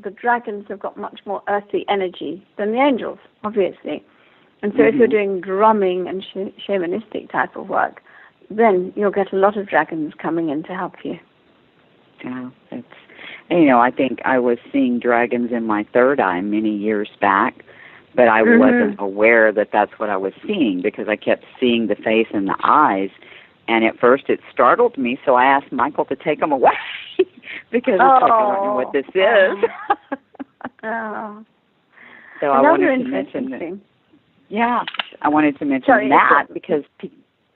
the dragons have got much more earthly energy than the angels, obviously. And so if you're doing drumming and shamanistic type of work, then you'll get a lot of dragons coming in to help you. Yeah, I think I was seeing dragons in my third eye many years back, but I wasn't aware that that's what I was seeing because I kept seeing the face and the eyes, and at first it startled me, so I asked Michael to take them away because I don't know what this is. So I wanted to mention that. Yeah, I wanted to mention that because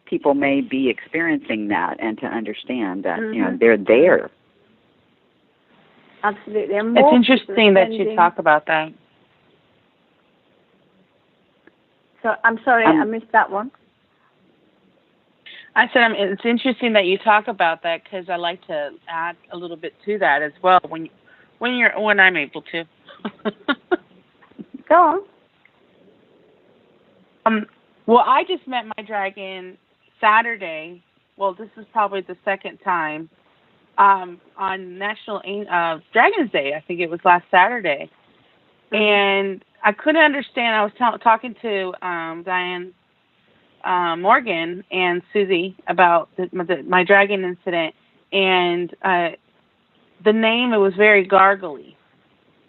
people may be experiencing that, and to understand that they're there. Absolutely. It's interesting that you talk about that. So I'm sorry, I missed that one. I said it's interesting that you talk about that because I like to add a little bit to that as well when I'm able to. Go on. Well, I just met my dragon Saturday. Well, this is probably the second time. On National Dragons Day, I think it was last Saturday, and I couldn't understand. I was talking to Dianne Morgan and Suzi about my dragon incident, and the name, it was very gargly,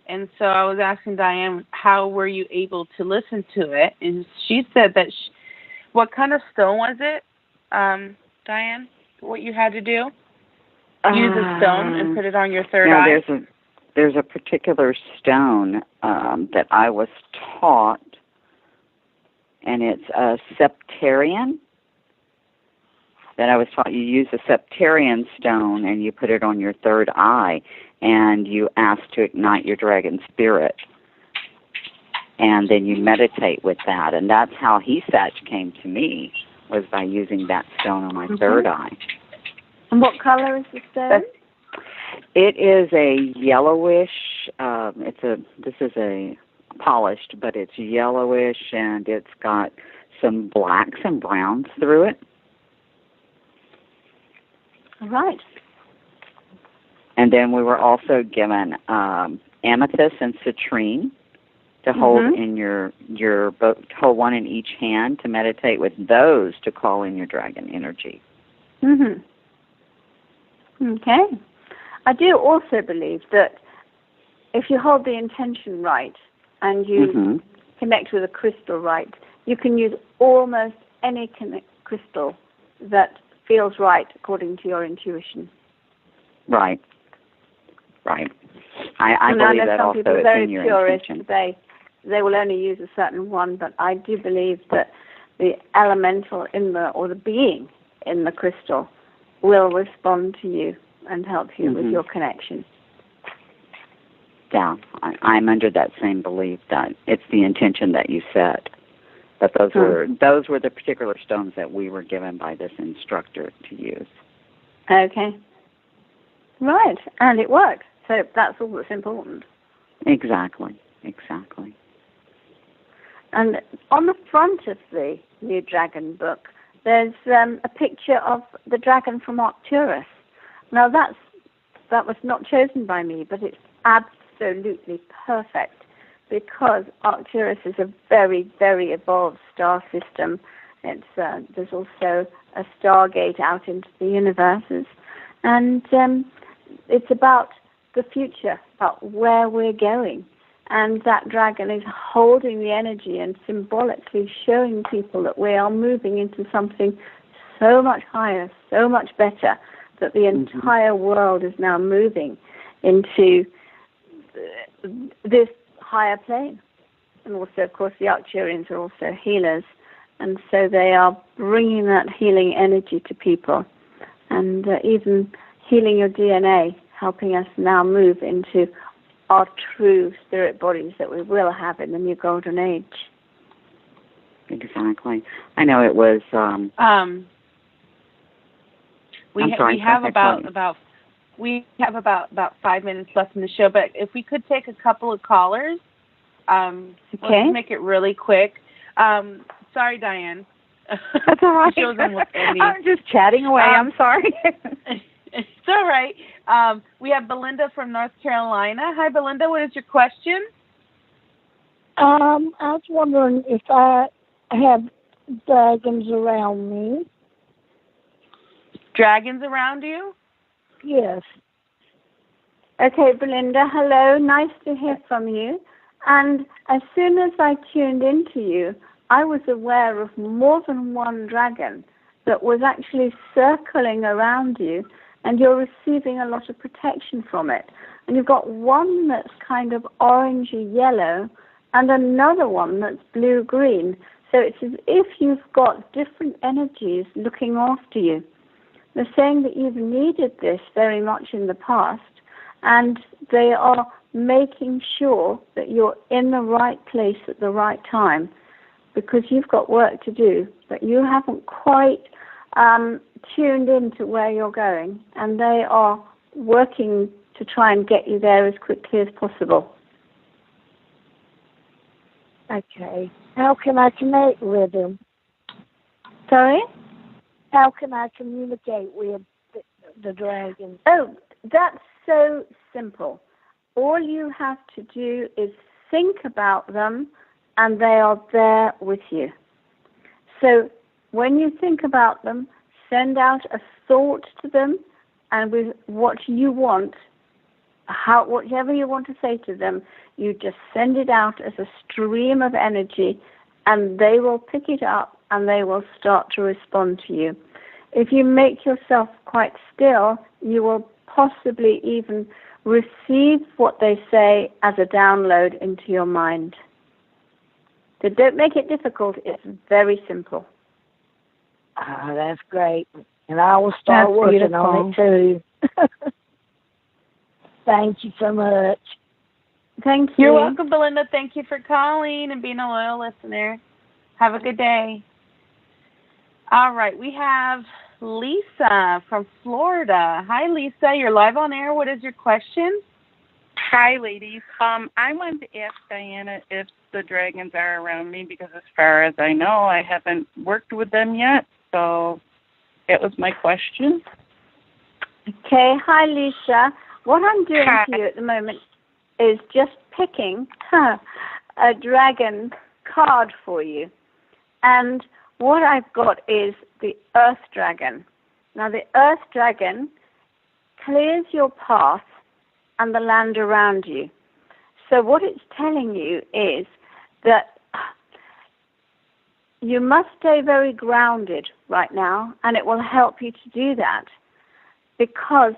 and so I was asking Dianne, how were you able to listen to it? And she said that what kind of stone was it, Dianne? What you had to do? Use a stone and put it on your third eye? There's a particular stone that I was taught, and it's a septarian. That I was taught you use a septarian stone and you put it on your third eye, and you ask to ignite your dragon spirit. And then you meditate with that. And that's how Hesach came to me, was by using that stone on my third eye. And what color is the stone? It is a yellowish. This is a polished, but it's yellowish, and it's got some blacks and browns through it. Right. And then we were also given amethyst and citrine to hold in your hold one in each hand to meditate with those to call in your dragon energy. Okay. I do also believe that if you hold the intention right and you connect with a crystal right, you can use almost any crystal that feels right according to your intuition. Right. I believe that also is in your intention. They will only use a certain one, but I do believe that the elemental or the being in the crystal will respond to you and help you with your connection. Yeah, I'm under that same belief that it's the intention that you set. But those were the particular stones that we were given by this instructor to use. Okay. Right, and it worked. So that's all that's important. Exactly. And on the front of the New Dragon book, there's a picture of the dragon from Arcturus. Now that was not chosen by me, but it's absolutely perfect because Arcturus is a very, very evolved star system. There's also a stargate out into the universes, and it's about the future, about where we're going. And that dragon is holding the energy and symbolically showing people that we are moving into something so much higher, so much better, that the entire world is now moving into this higher plane. And also, of course, the Arcturians are also healers. And so they are bringing that healing energy to people and even healing your DNA, helping us now move into our true spirit bodies that we will have in the new golden age. Exactly. I know it was... we have about we have about 5 minutes left in the show, but if we could take a couple of callers, let's make it really quick. Sorry, Dianne. That's all right. I'm just chatting away. I'm sorry. It's all right. We have Belinda from North Carolina. Hi, Belinda. What is your question? I was wondering if I have dragons around me. Dragons around you? Yes. Okay, Belinda, hello. Nice to hear from you. And as soon as I tuned into you, I was aware of more than one dragon that was actually circling around you, and you're receiving a lot of protection from it. And you've got one that's kind of orangey yellow and another one that's blue-green. So it's as if you've got different energies looking after you. They're saying that you've needed this very much in the past, and they are making sure that you're in the right place at the right time, because you've got work to do, but you haven't quite tuned into where you're going, and they are working to try and get you there as quickly as possible. Okay. How can I connect with them? Sorry? How can I communicate with the dragons? Oh, that's so simple. All you have to do is think about them, and they are there with you. So when you think about them, send out a thought to them, and with what you want, whatever you want to say to them, you just send it out as a stream of energy, and they will pick it up and they will start to respond to you. If you make yourself quite still, you will possibly even receive what they say as a download into your mind. So don't make it difficult. It's very simple. That's great. And I will start working on it too. Thank you so much. Thank you. You're welcome, Belinda. Thank you for calling and being a loyal listener. Have a good day. All right, we have Lisa from Florida. Hi, Lisa. You're live on air. What is your question? Hi, ladies. I wanted to ask Diana if the dragons are around me, because as far as I know, I haven't worked with them yet. So that was my question. Okay. Hi, Lisa. What I'm doing for you at the moment is just picking a dragon card for you. And what I've got is the Earth Dragon. Now, the Earth Dragon clears your path and the land around you. So what it's telling you is that you must stay very grounded right now, and it will help you to do that, because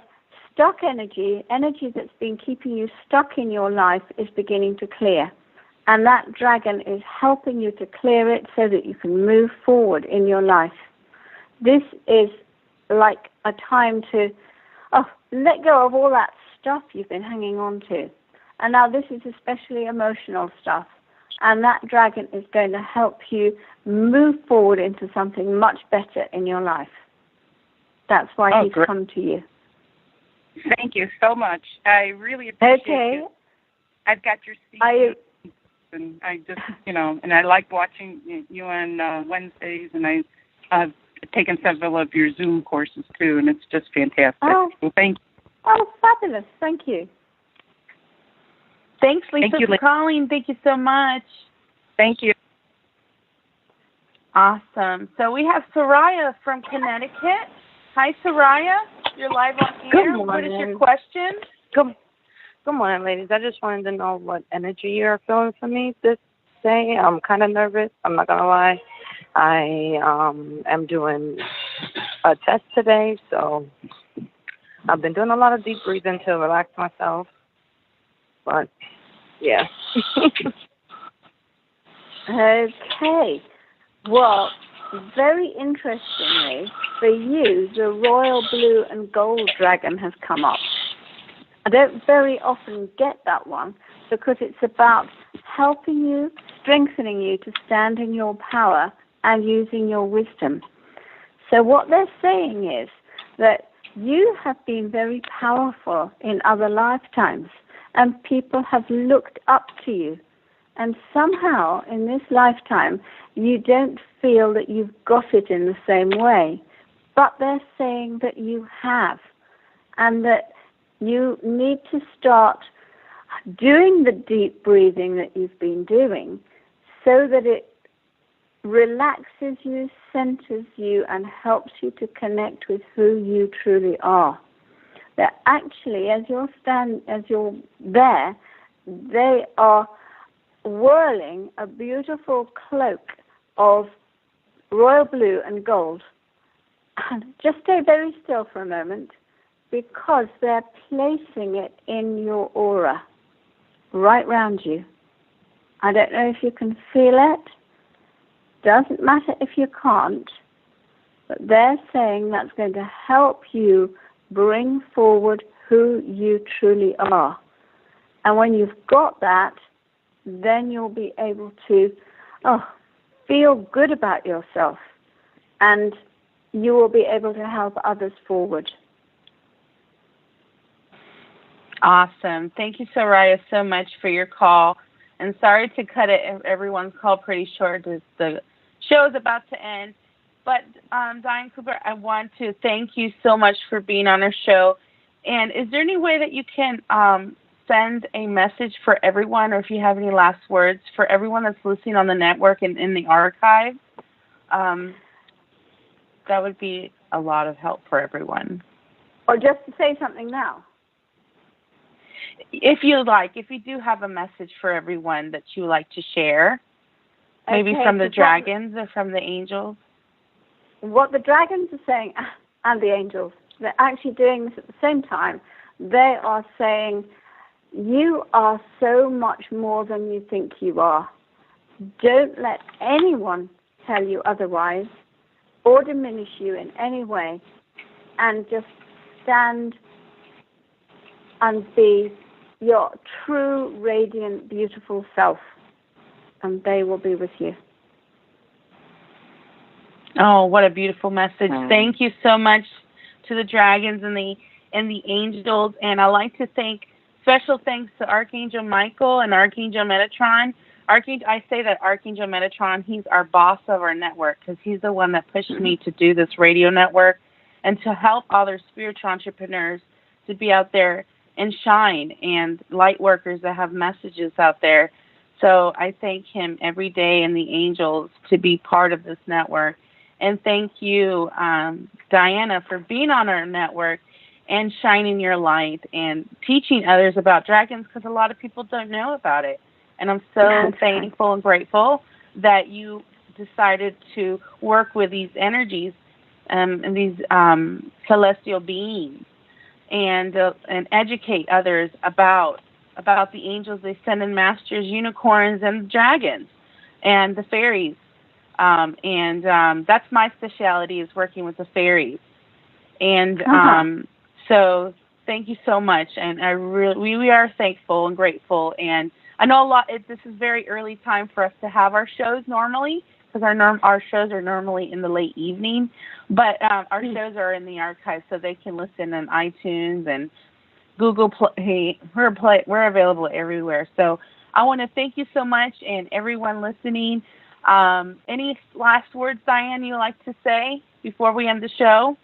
stuck energy that's been keeping you stuck in your life, is beginning to clear. And that dragon is helping you to clear it so that you can move forward in your life. This is like a time to let go of all that stuff you've been hanging on to. And now this is especially emotional stuff. And that dragon is going to help you move forward into something much better in your life. That's why he's come to you. Thank you so much. I really appreciate it. I've got your CD. And I just, and I like watching you on Wednesdays, and I've taken several of your Zoom courses too, and it's just fantastic. Well, thank you. Oh, fabulous. Thank you. Thanks, Lisa, for calling. Thank you so much. Thank you. Awesome. So we have Soraya from Connecticut. Hi, Soraya. You're live on air. Good morning. What is your question? Good morning, ladies. I just wanted to know what energy you're feeling for me this day. I'm kind of nervous. I'm not going to lie. I am doing a test today, so I've been doing a lot of deep breathing to relax myself. But, yeah. Okay. Well, very interestingly, for you, the royal blue and gold dragon has come up. I don't very often get that one, because it's about helping you, strengthening you to stand in your power and using your wisdom. So what they're saying is that you have been very powerful in other lifetimes, and people have looked up to you. And somehow, in this lifetime, you don't feel that you've got it in the same way. But they're saying that you have, and that you need to start doing the deep breathing that you've been doing so that it relaxes you, centers you, and helps you to connect with who you truly are. That actually, as you're there, they are whirling a beautiful cloak of royal blue and gold. And just stay very still for a moment, because they're placing it in your aura, right round you. I don't know if you can feel it. Doesn't matter if you can't, but they're saying that's going to help you bring forward who you truly are. And when you've got that, then you'll be able to feel good about yourself, and you will be able to help others forward. Awesome. Thank you, Soraya, so much for your call. And sorry to cut everyone's call pretty short. The show is about to end. But, Dianne Cooper, I want to thank you so much for being on our show. And is there any way that you can send a message for everyone, or if you have any last words for everyone that's listening on the network and in the archive? That would be a lot of help for everyone. Or just to say something now. If you like, if you do have a message for everyone that you would like to share, maybe from the dragons or from the angels. What the dragons are saying, and the angels, they're actually doing this at the same time. They are saying, you are so much more than you think you are. Don't let anyone tell you otherwise or diminish you in any way, and just stand and be your true, radiant, beautiful self, and they will be with you. Oh, what a beautiful message. Thank you so much to the dragons and the angels. And I'd like to special thanks to Archangel Michael and Archangel Metatron. I say that Archangel Metatron, he's our boss of our network, because he's the one that pushed me to do this radio network and to help other spiritual entrepreneurs to be out there and shine, and light workers that have messages out there. So I thank him every day and the angels to be part of this network. And thank you, Diana, for being on our network and shining your light and teaching others about dragons, because a lot of people don't know about it. And I'm so thankful and grateful that you decided to work with these energies and these celestial beings, and educate others about the angels they send in, masters, unicorns, and dragons, and the fairies. That's my specialty, is working with the fairies. And so thank you so much. And we are thankful and grateful. And I know this is very early time for us to have our shows normally, because our shows are normally in the late evening, but our shows are in the archive, so they can listen on iTunes and Google Play. We're available everywhere. So I want to thank you so much, and everyone listening. Any last words, Dianne, you'd like to say before we end the show?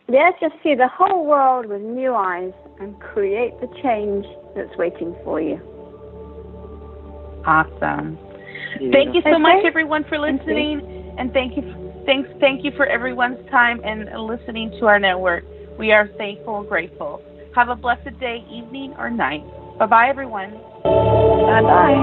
Yes, just see the whole world with new eyes and create the change that's waiting for you. Awesome. Thank you so much, everyone, for listening, and thank you for everyone's time and listening to our network. We are thankful and grateful. Have a blessed day, evening, or night. Bye-bye, everyone. Bye-bye.